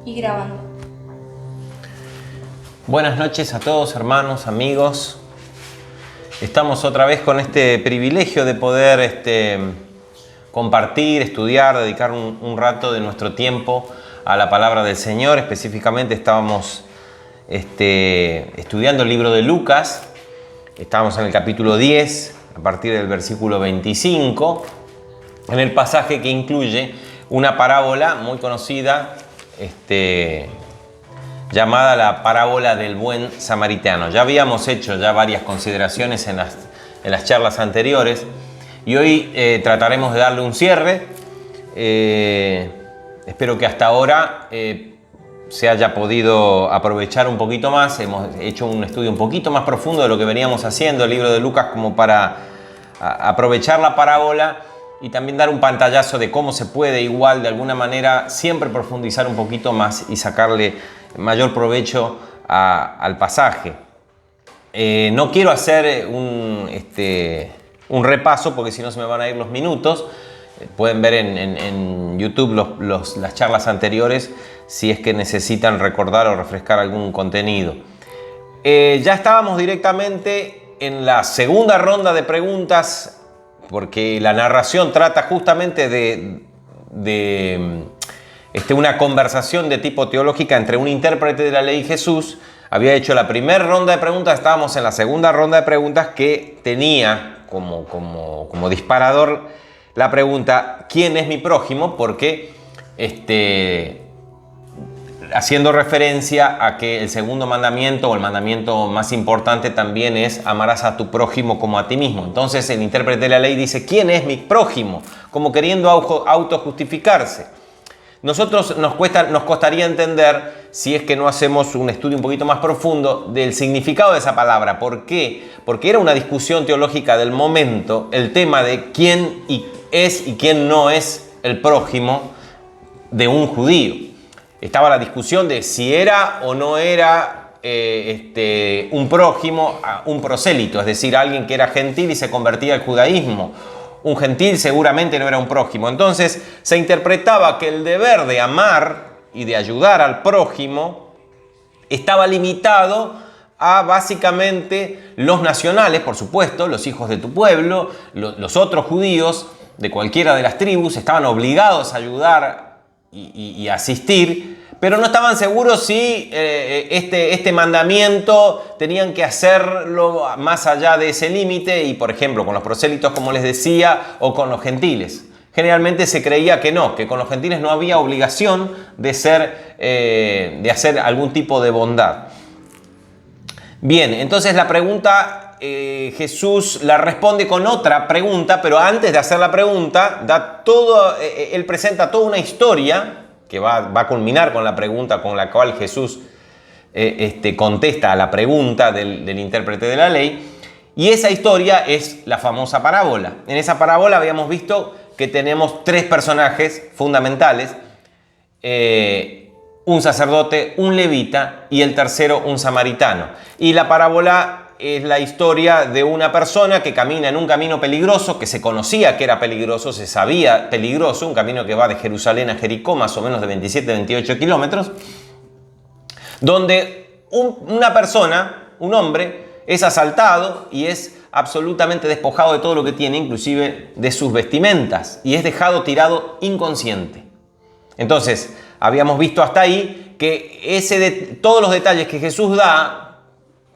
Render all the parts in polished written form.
Y grabando. Buenas noches a todos, hermanos, amigos. Estamos otra vez con este privilegio de poder compartir, estudiar, dedicar un rato de nuestro tiempo a la palabra del Señor. Específicamente estábamos estudiando el libro de Lucas. Estábamos en el capítulo 10, a partir del versículo 25, en el pasaje que incluye una parábola muy conocida, llamada la parábola del buen samaritano. Ya habíamos hecho varias consideraciones en las charlas anteriores y hoy trataremos de darle un cierre. Espero que hasta ahora se haya podido aprovechar un poquito más. Hemos hecho un estudio un poquito más profundo de lo que veníamos haciendo el libro de Lucas, como para aprovechar la parábola y también dar un pantallazo de cómo se puede igual de alguna manera siempre profundizar un poquito más y sacarle mayor provecho al pasaje. No quiero hacer un repaso porque si no se me van a ir los minutos. Pueden ver en YouTube las charlas anteriores si es que necesitan recordar o refrescar algún contenido. Ya estábamos directamente en la segunda ronda de preguntas, porque la narración trata justamente de una conversación de tipo teológica entre un intérprete de la ley y Jesús. Había hecho la primera ronda de preguntas, estábamos en la segunda ronda de preguntas que tenía como disparador la pregunta ¿quién es mi prójimo? Porque haciendo referencia a que el segundo mandamiento o el mandamiento más importante también es amarás a tu prójimo como a ti mismo. Entonces el intérprete de la ley dice ¿quién es mi prójimo? Como queriendo autojustificarse. Nosotros nos costaría entender, si es que no hacemos un estudio un poquito más profundo, del significado de esa palabra. ¿Por qué? Porque era una discusión teológica del momento, el tema de quién es y quién no es el prójimo de un judío. Estaba la discusión de si era o no era un prójimo, un prosélito, es decir, alguien que era gentil y se convertía al judaísmo. Un gentil seguramente no era un prójimo. Entonces se interpretaba que el deber de amar y de ayudar al prójimo estaba limitado a básicamente los nacionales, por supuesto, los hijos de tu pueblo, los otros judíos de cualquiera de las tribus estaban obligados a ayudar y asistir, pero no estaban seguros si este mandamiento tenían que hacerlo más allá de ese límite y, por ejemplo, con los prosélitos, como les decía, o con los gentiles. Generalmente se creía que no, que con los gentiles no había obligación de hacer algún tipo de bondad. Bien, entonces la pregunta Jesús la responde con otra pregunta, pero antes de hacer la pregunta, él presenta toda una historia que va a culminar con la pregunta con la cual Jesús contesta a la pregunta del intérprete de la ley. Y esa historia es la famosa parábola. En esa parábola habíamos visto que tenemos tres personajes fundamentales. Un sacerdote, un levita y el tercero un samaritano. Y la parábola es la historia de una persona que camina en un camino peligroso, que se conocía que era peligroso, se sabía peligroso, un camino que va de Jerusalén a Jericó, más o menos de 27-28 kilómetros, donde una persona, un hombre, es asaltado y es absolutamente despojado de todo lo que tiene, inclusive de sus vestimentas, y es dejado tirado inconsciente. Entonces, habíamos visto hasta ahí que todos los detalles que Jesús da,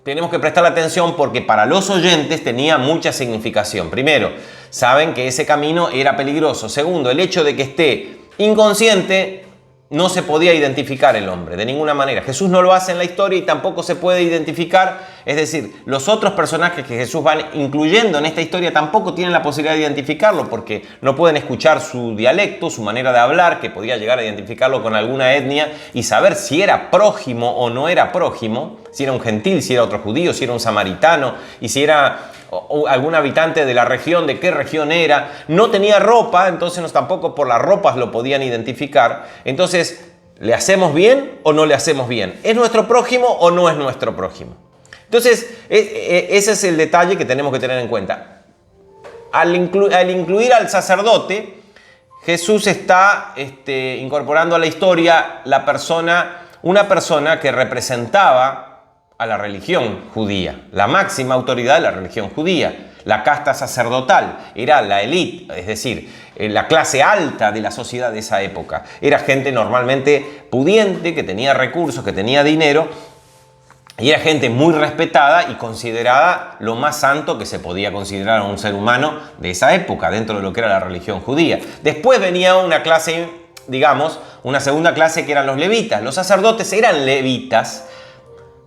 tenemos que prestar atención porque para los oyentes tenía mucha significación. Primero, saben que ese camino era peligroso. Segundo, el hecho de que esté inconsciente, no se podía identificar el hombre de ninguna manera. Jesús no lo hace en la historia y tampoco se puede identificar. Es decir, los otros personajes que Jesús va incluyendo en esta historia tampoco tienen la posibilidad de identificarlo porque no pueden escuchar su dialecto, su manera de hablar, que podía llegar a identificarlo con alguna etnia y saber si era prójimo o no era prójimo, si era un gentil, si era otro judío, si era un samaritano y si era o algún habitante de la región, de qué región era. No tenía ropa, entonces tampoco por las ropas lo podían identificar. Entonces, ¿le hacemos bien o no le hacemos bien? ¿Es nuestro prójimo o no es nuestro prójimo? Entonces, ese es el detalle que tenemos que tener en cuenta. Al incluir al sacerdote, Jesús está incorporando a la historia una persona que representaba a la religión judía, la máxima autoridad de la religión judía, la casta sacerdotal, era la élite, es decir, la clase alta de la sociedad de esa época. Era gente normalmente pudiente, que tenía recursos, que tenía dinero, y era gente muy respetada y considerada lo más santo que se podía considerar a un ser humano de esa época, dentro de lo que era la religión judía. Después venía una clase, digamos, una segunda clase que eran los levitas. Los sacerdotes eran levitas,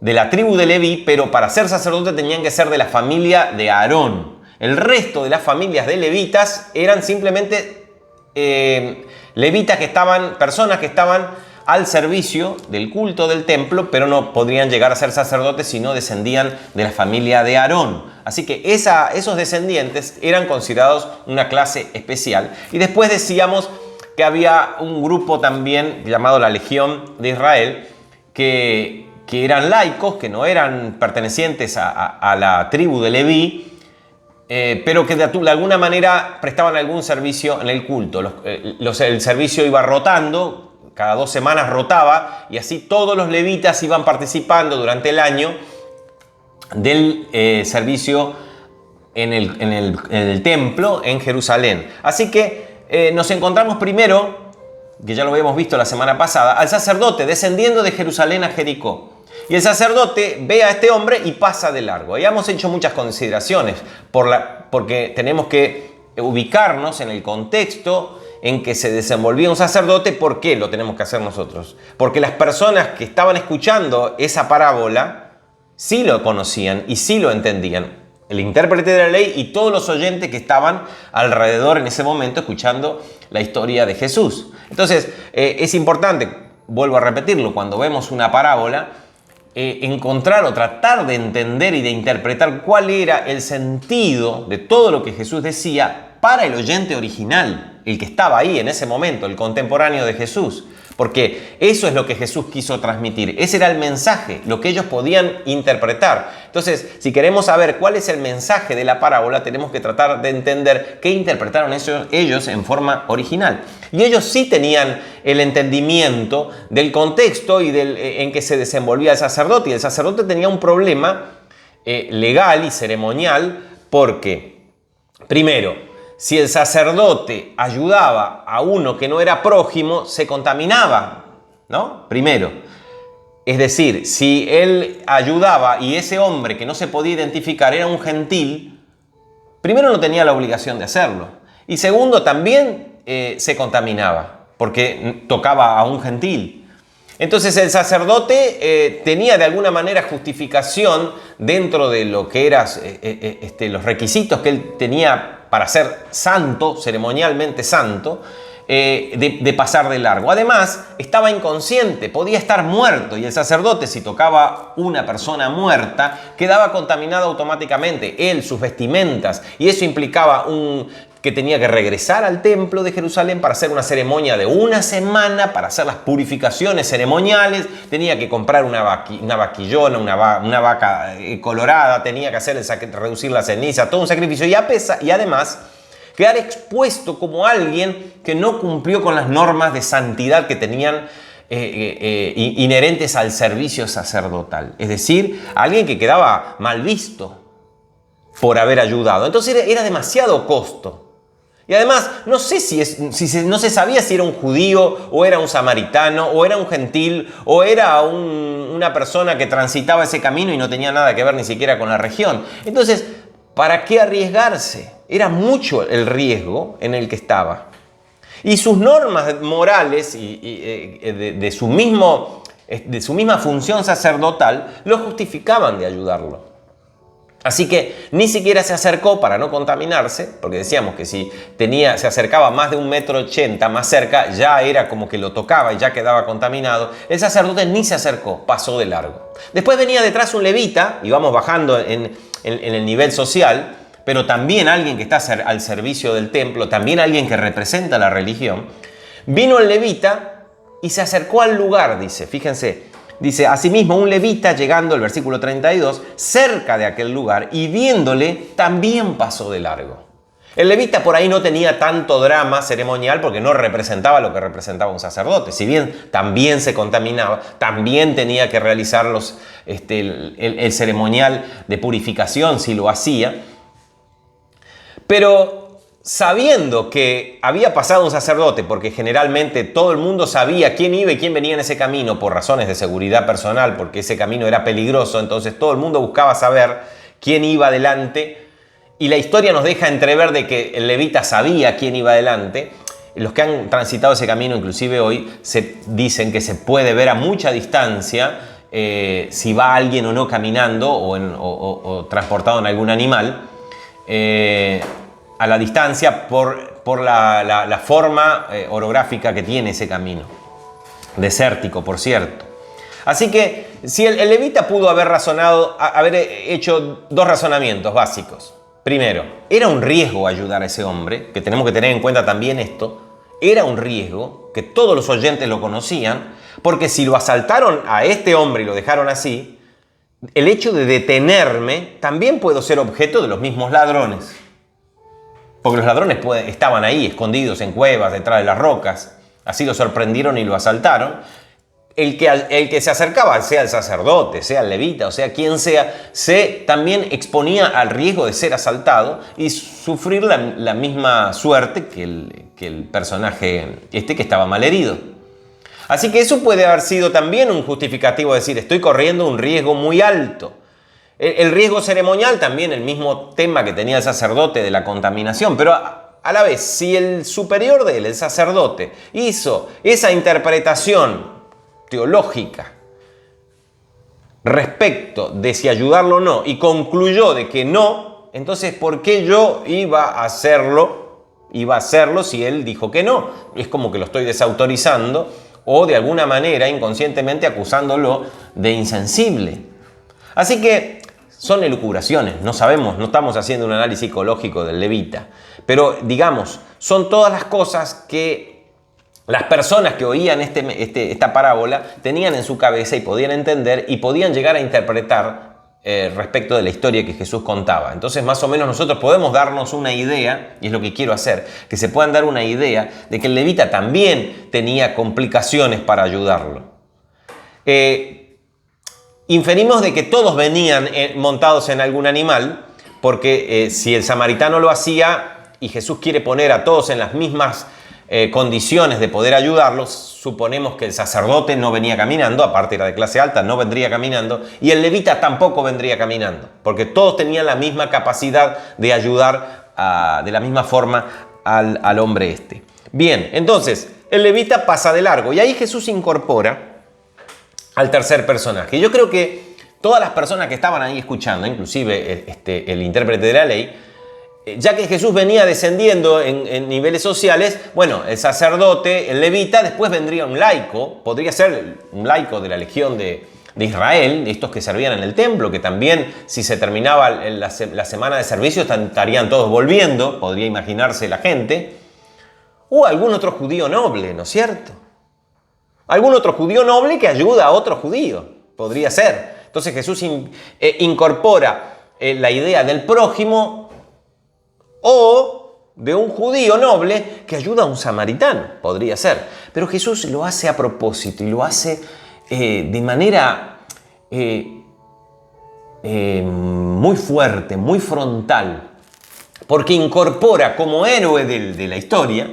de la tribu de Leví, pero para ser sacerdote tenían que ser de la familia de Aarón. El resto de las familias de levitas eran simplemente levitas personas que estaban al servicio del culto del templo, pero no podrían llegar a ser sacerdotes si no descendían de la familia de Aarón. Así que esos descendientes eran considerados una clase especial. Y después decíamos que había un grupo también llamado la Legión de Israel, que eran laicos, que no eran pertenecientes a la tribu de Leví, pero que de alguna manera prestaban algún servicio en el culto. El servicio iba rotando, cada 2 semanas rotaba, y así todos los levitas iban participando durante el año del servicio en el templo en Jerusalén. Así que nos encontramos primero, que ya lo habíamos visto la semana pasada, al sacerdote descendiendo de Jerusalén a Jericó. Y el sacerdote ve a este hombre y pasa de largo. Ya hemos hecho muchas consideraciones porque tenemos que ubicarnos en el contexto en que se desenvolvía un sacerdote. ¿Por qué lo tenemos que hacer nosotros? Porque las personas que estaban escuchando esa parábola sí lo conocían y sí lo entendían. El intérprete de la ley y todos los oyentes que estaban alrededor en ese momento escuchando la historia de Jesús. Entonces, es importante, vuelvo a repetirlo, cuando vemos una parábola, encontrar o tratar de entender y de interpretar cuál era el sentido de todo lo que Jesús decía para el oyente original, el que estaba ahí en ese momento, el contemporáneo de Jesús. Porque eso es lo que Jesús quiso transmitir. Ese era el mensaje, lo que ellos podían interpretar. Entonces, si queremos saber cuál es el mensaje de la parábola, tenemos que tratar de entender qué interpretaron ellos en forma original. Y ellos sí tenían el entendimiento del contexto y en que se desenvolvía el sacerdote. Y el sacerdote tenía un problema legal y ceremonial porque, primero, si el sacerdote ayudaba a uno que no era prójimo, se contaminaba, ¿no? Primero. Es decir, si él ayudaba y ese hombre que no se podía identificar era un gentil, primero no tenía la obligación de hacerlo. Y segundo, también se contaminaba, porque tocaba a un gentil. Entonces el sacerdote tenía de alguna manera justificación dentro de lo que eran los requisitos que él tenía para ser santo, ceremonialmente santo, de pasar de largo. Además, estaba inconsciente, podía estar muerto, y el sacerdote, si tocaba una persona muerta, quedaba contaminado automáticamente, él, sus vestimentas, y eso implicaba que tenía que regresar al templo de Jerusalén para hacer una ceremonia de 1 semana, para hacer las purificaciones ceremoniales, tenía que comprar una vaquillona, una vaca colorada, tenía que reducir la ceniza, todo un sacrificio, y además quedar expuesto como alguien que no cumplió con las normas de santidad que tenían inherentes al servicio sacerdotal. Es decir, alguien que quedaba mal visto por haber ayudado. Entonces era demasiado costo. Y además, no sé no se sabía si era un judío, o era un samaritano, o era un gentil, o era una persona que transitaba ese camino y no tenía nada que ver ni siquiera con la región. Entonces, ¿para qué arriesgarse? Era mucho el riesgo en el que estaba. Y sus normas morales de su misma función sacerdotal lo justificaban de ayudarlo. Así que ni siquiera se acercó para no contaminarse, porque decíamos que si se acercaba más de 1,80 m más cerca, ya era como que lo tocaba y ya quedaba contaminado. El sacerdote ni se acercó, pasó de largo. Después venía detrás un levita, y vamos bajando en el nivel social, pero también alguien que está al servicio del templo, también alguien que representa la religión. Vino el levita y se acercó al lugar, dice, fíjense. Dice, asimismo, un levita llegando, el versículo 32, cerca de aquel lugar y viéndole, también pasó de largo. El levita por ahí no tenía tanto drama ceremonial porque no representaba lo que representaba un sacerdote. Si bien también se contaminaba, también tenía que realizar el ceremonial de purificación si lo hacía. Pero sabiendo que había pasado un sacerdote, porque generalmente todo el mundo sabía quién iba y quién venía en ese camino por razones de seguridad personal, porque ese camino era peligroso, entonces todo el mundo buscaba saber quién iba adelante. Y la historia nos deja entrever de que el levita sabía quién iba adelante. Los que han transitado ese camino, inclusive hoy, se dicen que se puede ver a mucha distancia si va alguien o no caminando o transportado en algún animal, a la distancia por la forma orográfica que tiene ese camino. Desértico, por cierto. Así que si el levita pudo haber hecho dos razonamientos básicos. Primero, era un riesgo ayudar a ese hombre, que tenemos que tener en cuenta también esto. Era un riesgo, que todos los oyentes lo conocían, porque si lo asaltaron a este hombre y lo dejaron así, el hecho de detenerme también puedo ser objeto de los mismos ladrones. Porque los ladrones estaban ahí, escondidos en cuevas, detrás de las rocas. Así lo sorprendieron y lo asaltaron. El que se acercaba, sea el sacerdote, sea el levita, o sea quien sea, también exponía al riesgo de ser asaltado y sufrir la misma suerte que el personaje que estaba malherido. Así que eso puede haber sido también un justificativo de decir, estoy corriendo un riesgo muy alto. El riesgo ceremonial, también el mismo tema que tenía el sacerdote de la contaminación, pero a la vez, si el superior de él, el sacerdote, hizo esa interpretación teológica respecto de si ayudarlo o no y concluyó de que no, entonces ¿por qué yo iba a hacerlo si él dijo que no? Es como que lo estoy desautorizando o de alguna manera inconscientemente acusándolo de insensible. Así que son elucubraciones, no sabemos, no estamos haciendo un análisis psicológico del levita, pero digamos, son todas las cosas que las personas que oían esta parábola tenían en su cabeza y podían entender y podían llegar a interpretar respecto de la historia que Jesús contaba. Entonces, más o menos nosotros podemos darnos una idea, y es lo que quiero hacer, que se puedan dar una idea de que el levita también tenía complicaciones para ayudarlo. Inferimos de que todos venían montados en algún animal, porque si el samaritano lo hacía y Jesús quiere poner a todos en las mismas condiciones de poder ayudarlos, suponemos que el sacerdote no venía caminando, aparte era de clase alta, no vendría caminando, y el levita tampoco vendría caminando, porque todos tenían la misma capacidad de ayudar de la misma forma al hombre este. Bien, entonces, el levita pasa de largo, y ahí Jesús incorpora al tercer personaje. Yo creo que todas las personas que estaban ahí escuchando, inclusive el intérprete de la ley, ya que Jesús venía descendiendo en niveles sociales, bueno, el sacerdote, el levita, después vendría un laico, podría ser un laico de la legión de Israel, de estos que servían en el templo, que también si se terminaba la semana de servicio estarían todos volviendo, podría imaginarse la gente, o algún otro judío noble, ¿no es cierto? Algún otro judío noble que ayuda a otro judío, podría ser. Entonces Jesús incorpora la idea del prójimo o de un judío noble que ayuda a un samaritano, podría ser. Pero Jesús lo hace a propósito y lo hace de manera muy fuerte, muy frontal, porque incorpora como héroe de la historia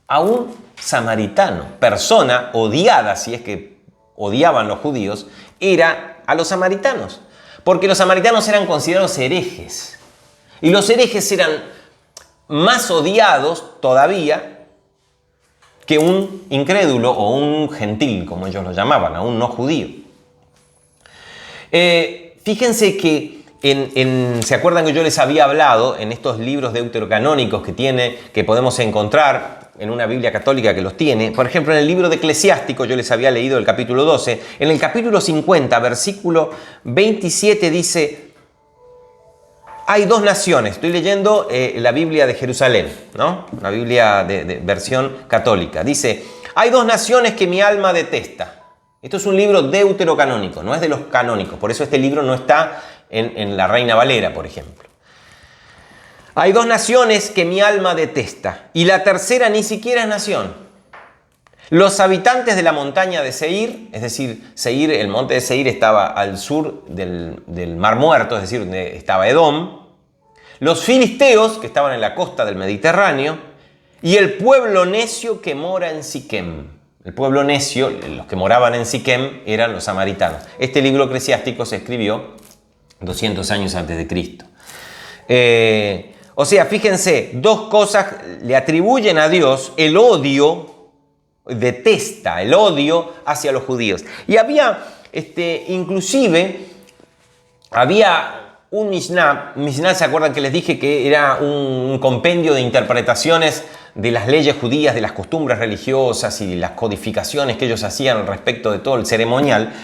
a un samaritano, persona odiada, si es que odiaban los judíos, era a los samaritanos, porque los samaritanos eran considerados herejes. Y los herejes eran más odiados todavía que un incrédulo o un gentil, como ellos lo llamaban, a un no judío. Fíjense que ¿se acuerdan que yo les había hablado en estos libros deuterocanónicos que podemos encontrar en una Biblia católica que los tiene? Por ejemplo, en el libro de Eclesiástico yo les había leído el capítulo 12. En el capítulo 50, versículo 27 dice: hay dos naciones. Estoy leyendo la Biblia de Jerusalén, ¿no? Una Biblia de versión católica. Dice: hay dos naciones que mi alma detesta. Esto es un libro deuterocanónico, no es de los canónicos. Por eso este libro no está en la Reina Valera, por ejemplo. Hay dos naciones que mi alma detesta, y la tercera ni siquiera es nación. Los habitantes de la montaña de Seir, es decir, Seir, el monte de Seir estaba al sur del Mar Muerto, es decir, donde estaba Edom. Los filisteos, que estaban en la costa del Mediterráneo, y el pueblo necio que mora en Siquem. El pueblo necio, los que moraban en Siquem, eran los samaritanos. Este libro eclesiástico se escribió 200 años antes de Cristo. O sea, fíjense, dos cosas le atribuyen a Dios: el odio, detesta el odio hacia los judíos. Y había, inclusive, había un Mishnah, ¿se acuerdan que les dije que era un compendio de interpretaciones de las leyes judías, de las costumbres religiosas y las codificaciones que ellos hacían respecto de todo el ceremonial?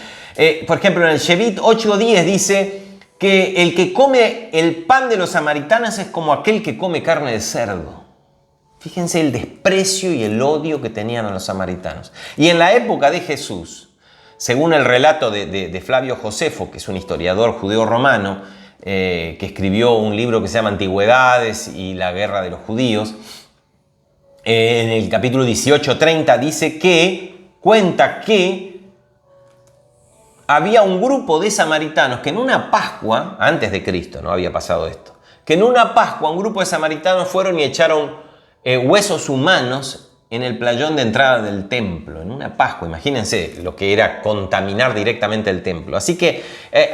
Por ejemplo, en el Shevit 8:10 dice que el que come el pan de los samaritanos es como aquel que come carne de cerdo. Fíjense el desprecio y el odio que tenían a los samaritanos. Y en la época de Jesús, según el relato de Flavio Josefo, que es un historiador judeo-romano, que escribió un libro que se llama Antigüedades y la guerra de los judíos, en el capítulo 18:30 dice que, cuenta que había un grupo de samaritanos que en una Pascua, antes de Cristo no había pasado esto, que en una Pascua un grupo de samaritanos fueron y echaron huesos humanos en el playón de entrada del templo, en una Pascua. Imagínense lo que era contaminar directamente el templo. Así que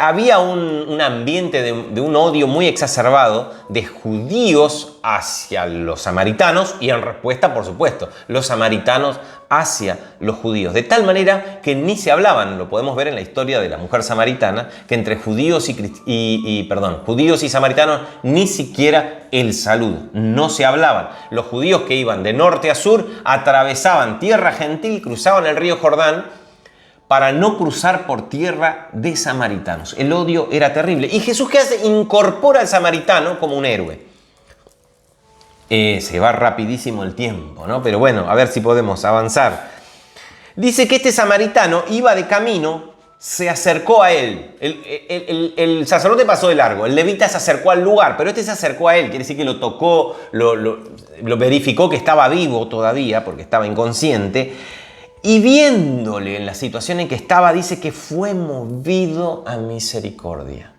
había un ambiente de un odio muy exacerbado de judíos hacia los samaritanos y en respuesta, por supuesto, los samaritanos hacia los judíos. De tal manera que ni se hablaban, lo podemos ver en la historia de la mujer samaritana, que entre judíos y samaritanos ni siquiera el saludo, no se hablaban. Los judíos que iban de norte a sur atravesaban tierra gentil, cruzaban el río Jordán para no cruzar por tierra de samaritanos. El odio era terrible. ¿Y Jesús qué hace? Incorpora al samaritano como un héroe. Se va rapidísimo el tiempo, ¿no? Pero bueno, a ver si podemos avanzar. Dice que este samaritano iba de camino, se acercó a él. El sacerdote pasó de largo, el levita se acercó al lugar, pero este se acercó a él, quiere decir que lo tocó, lo verificó que estaba vivo todavía, porque estaba inconsciente, y viéndole en la situación en que estaba, dice que fue movido a misericordia.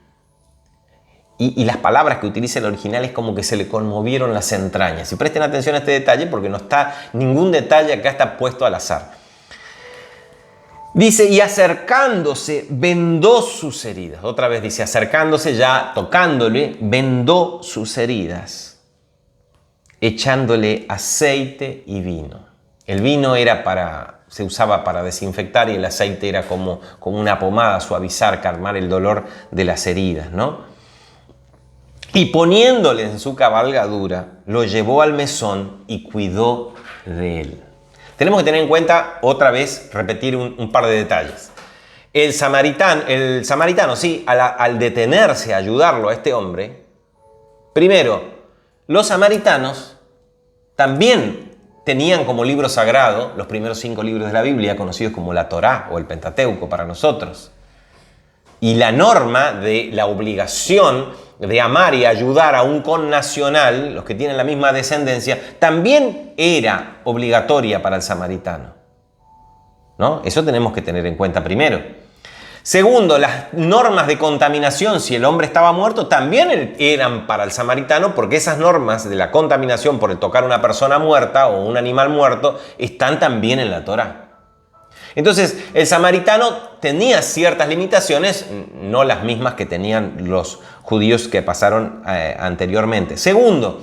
Y las palabras que utiliza el original es como que se le conmovieron las entrañas. Y presten atención a este detalle porque no está ningún detalle acá, está puesto al azar. Dice, y acercándose, vendó sus heridas. Otra vez dice, acercándose, ya tocándole, vendó sus heridas, echándole aceite y vino. El vino se usaba para desinfectar y el aceite era como una pomada, suavizar, calmar el dolor de las heridas, ¿no? Y poniéndole en su cabalgadura, lo llevó al mesón y cuidó de él. Tenemos que tener en cuenta, otra vez, repetir un par de detalles. El samaritano, sí, al detenerse a ayudarlo a este hombre, primero, los samaritanos también tenían como libro sagrado los primeros 5 libros de la Biblia, conocidos como la Torá o el Pentateuco para nosotros. Y la norma de la obligación de amar y ayudar a un connacional, los que tienen la misma descendencia, también era obligatoria para el samaritano, ¿no? Eso tenemos que tener en cuenta primero. Segundo, las normas de contaminación, si el hombre estaba muerto, también eran para el samaritano, porque esas normas de la contaminación por el tocar a una persona muerta o un animal muerto están también en la Torá. Entonces, el samaritano tenía ciertas limitaciones, no las mismas que tenían los judíos que pasaron anteriormente. Segundo,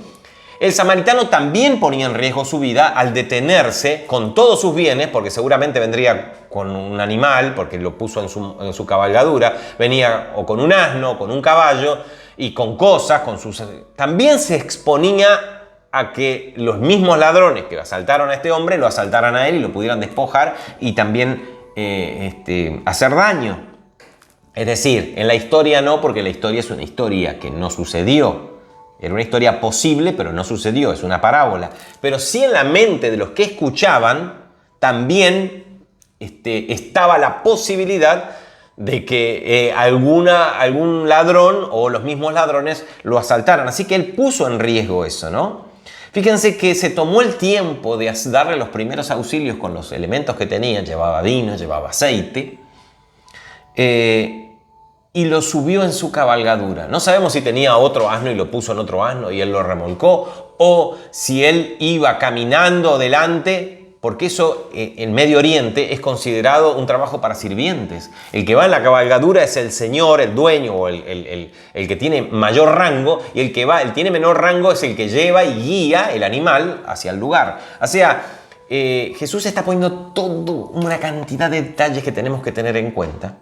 el samaritano también ponía en riesgo su vida al detenerse con todos sus bienes, porque seguramente vendría con un animal, porque lo puso en su cabalgadura, venía o con un asno, o con un caballo, y con cosas, también se exponía a que los mismos ladrones que asaltaron a este hombre lo asaltaran a él y lo pudieran despojar y también hacer daño. Es decir, en la historia no, porque la historia es una historia que no sucedió. Era una historia posible, pero no sucedió, es una parábola. Pero sí en la mente de los que escuchaban también estaba la posibilidad de que algún ladrón o los mismos ladrones lo asaltaran. Así que él puso en riesgo eso, ¿no? Fíjense que se tomó el tiempo de darle los primeros auxilios con los elementos que tenía. Llevaba vino, llevaba aceite. Y lo subió en su cabalgadura. No sabemos si tenía otro asno y lo puso en otro asno y él lo remolcó, o si él iba caminando delante, porque eso en Medio Oriente es considerado un trabajo para sirvientes. El que va en la cabalgadura es el señor, el dueño o el que tiene mayor rango, y el que tiene menor rango es el que lleva y guía el animal hacia el lugar. O sea, Jesús está poniendo toda una cantidad de detalles que tenemos que tener en cuenta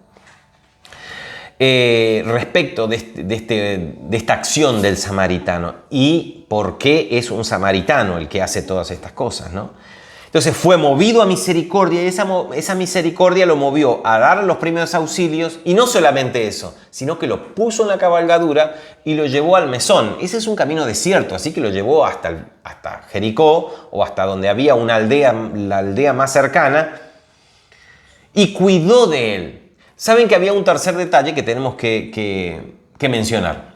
respecto de esta acción del samaritano y por qué es un samaritano el que hace todas estas cosas, ¿no? Entonces fue movido a misericordia y esa misericordia lo movió a dar los primeros auxilios, y no solamente eso, sino que lo puso en la cabalgadura y lo llevó al mesón. Ese es un camino desierto, así que lo llevó hasta Jericó o hasta donde había una aldea, la aldea más cercana, y cuidó de él. Saben que había un tercer detalle que tenemos que mencionar.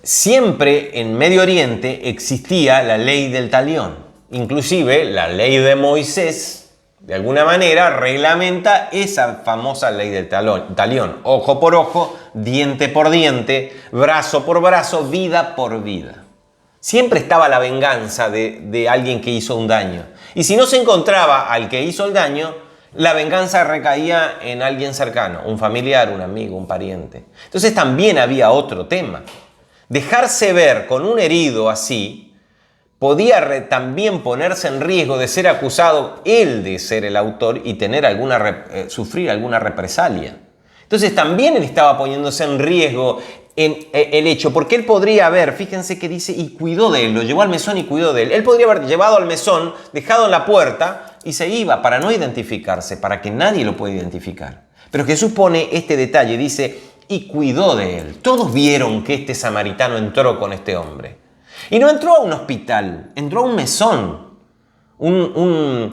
Siempre en Medio Oriente existía la ley del talión. Inclusive la ley de Moisés, de alguna manera, reglamenta esa famosa ley del talión. Ojo por ojo, diente por diente, brazo por brazo, vida por vida. Siempre estaba la venganza de alguien que hizo un daño. Y si no se encontraba al que hizo el daño, la venganza recaía en alguien cercano, un familiar, un amigo, un pariente. Entonces también había otro tema. Dejarse ver con un herido así podía también ponerse en riesgo de ser acusado él de ser el autor y tener sufrir alguna represalia. Entonces también él estaba poniéndose en riesgo en el hecho, porque él podría haber, fíjense que dice, y cuidó de él, lo llevó al mesón y cuidó de él. Él podría haber llevado al mesón, dejado en la puerta y se iba para no identificarse, para que nadie lo pueda identificar. Pero Jesús pone este detalle, dice, y cuidó de él. Todos vieron que este samaritano entró con este hombre. Y no entró a un hospital, entró a un mesón, una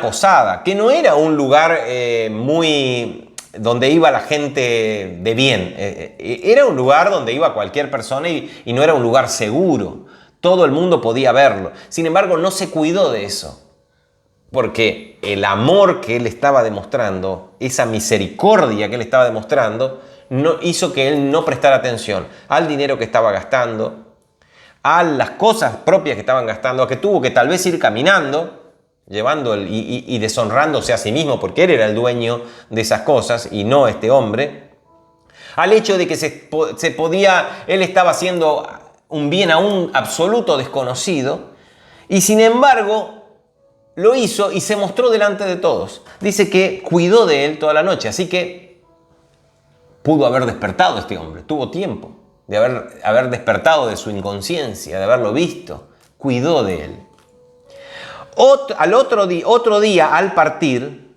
posada, que no era un lugar muy donde iba la gente de bien. Era un lugar donde iba cualquier persona y no era un lugar seguro. Todo el mundo podía verlo. Sin embargo, no se cuidó de eso. Porque el amor que él estaba demostrando, esa misericordia que él estaba demostrando, no hizo que él no prestara atención al dinero que estaba gastando, a las cosas propias que estaban gastando, a que tuvo que tal vez ir caminando, llevando y deshonrándose a sí mismo, porque él era el dueño de esas cosas y no este hombre, al hecho de que él estaba haciendo un bien a un absoluto desconocido, y sin embargo lo hizo y se mostró delante de todos. Dice que cuidó de él toda la noche, así que pudo haber despertado este hombre, tuvo tiempo de haber despertado de su inconsciencia, de haberlo visto, cuidó de él. Otro día al partir,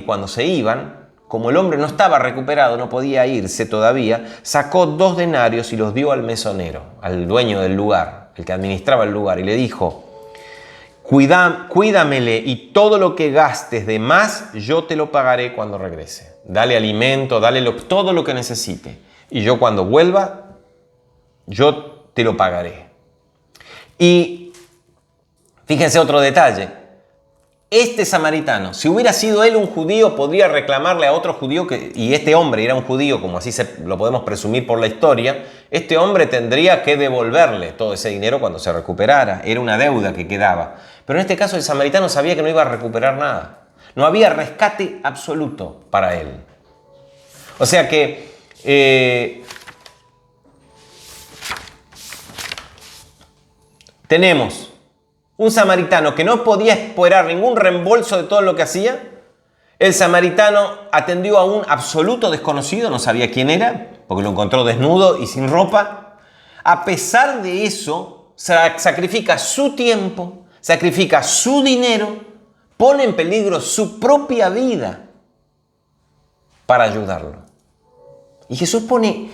cuando se iban, como el hombre no estaba recuperado, no podía irse todavía, sacó 2 denarios y los dio al mesonero, al dueño del lugar, el que administraba el lugar, y le dijo, cuídamele y todo lo que gastes de más, yo te lo pagaré cuando regrese. Dale alimento, dale todo lo que necesite. Y yo cuando vuelva, yo te lo pagaré. Y fíjense otro detalle. Este samaritano, si hubiera sido él un judío, podría reclamarle a otro judío, y este hombre era un judío, como así lo podemos presumir por la historia, este hombre tendría que devolverle todo ese dinero cuando se recuperara. Era una deuda que quedaba. Pero en este caso el samaritano sabía que no iba a recuperar nada. No había rescate absoluto para él. O sea que tenemos un samaritano que no podía esperar ningún reembolso de todo lo que hacía. El samaritano atendió a un absoluto desconocido, no sabía quién era, porque lo encontró desnudo y sin ropa. A pesar de eso, sacrifica su tiempo, sacrifica su dinero, pone en peligro su propia vida para ayudarlo. Y Jesús pone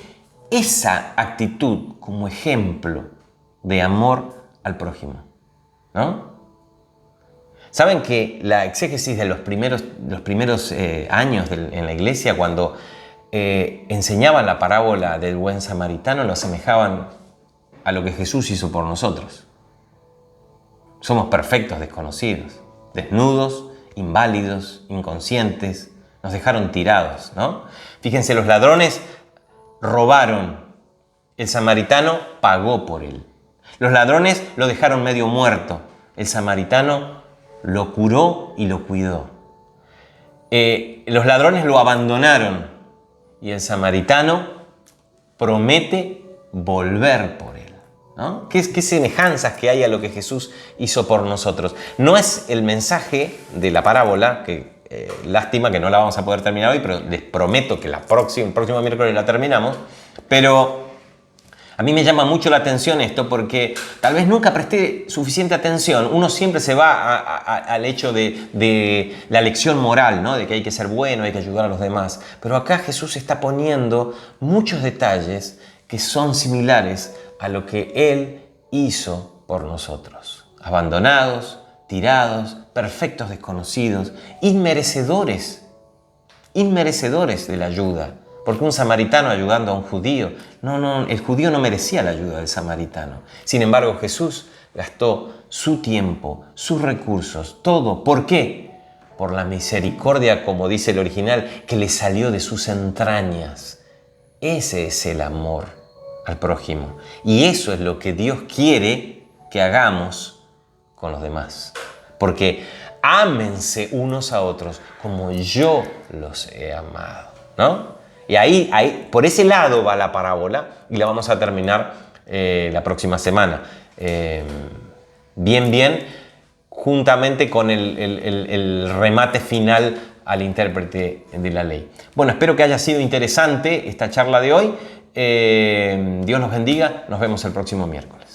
esa actitud como ejemplo de amor al prójimo, ¿no? ¿Saben que la exégesis de los primeros años en la iglesia, cuando enseñaban la parábola del buen samaritano, lo asemejaban a lo que Jesús hizo por nosotros? Somos perfectos desconocidos, desnudos, inválidos, inconscientes, nos dejaron tirados, ¿no? Fíjense, los ladrones robaron, el samaritano pagó por él. Los ladrones lo dejaron medio muerto, el samaritano lo curó y lo cuidó. Los ladrones lo abandonaron y el samaritano promete volver por él, ¿no? ¿Qué semejanzas que hay a lo que Jesús hizo por nosotros? No es el mensaje de la parábola, que lástima que no la vamos a poder terminar hoy, pero les prometo que el próximo miércoles la terminamos. Pero a mí me llama mucho la atención esto porque tal vez nunca presté suficiente atención. Uno siempre se va al hecho de la lección moral, ¿no? De que hay que ser bueno, hay que ayudar a los demás. Pero acá Jesús está poniendo muchos detalles que son similares a lo que Él hizo por nosotros. Abandonados, tirados, perfectos desconocidos, inmerecedores de la ayuda. Porque un samaritano ayudando a un judío, el judío no merecía la ayuda del samaritano. Sin embargo, Jesús gastó su tiempo, sus recursos, todo. ¿Por qué? Por la misericordia, como dice el original, que le salió de sus entrañas. Ese es el amor al prójimo. Y eso es lo que Dios quiere que hagamos con los demás. Porque ámense unos a otros como yo los he amado, ¿no? Y ahí, por ese lado va la parábola y la vamos a terminar la próxima semana. Bien, juntamente con el remate final al intérprete de la ley. Bueno, espero que haya sido interesante esta charla de hoy. Dios los bendiga. Nos vemos el próximo miércoles.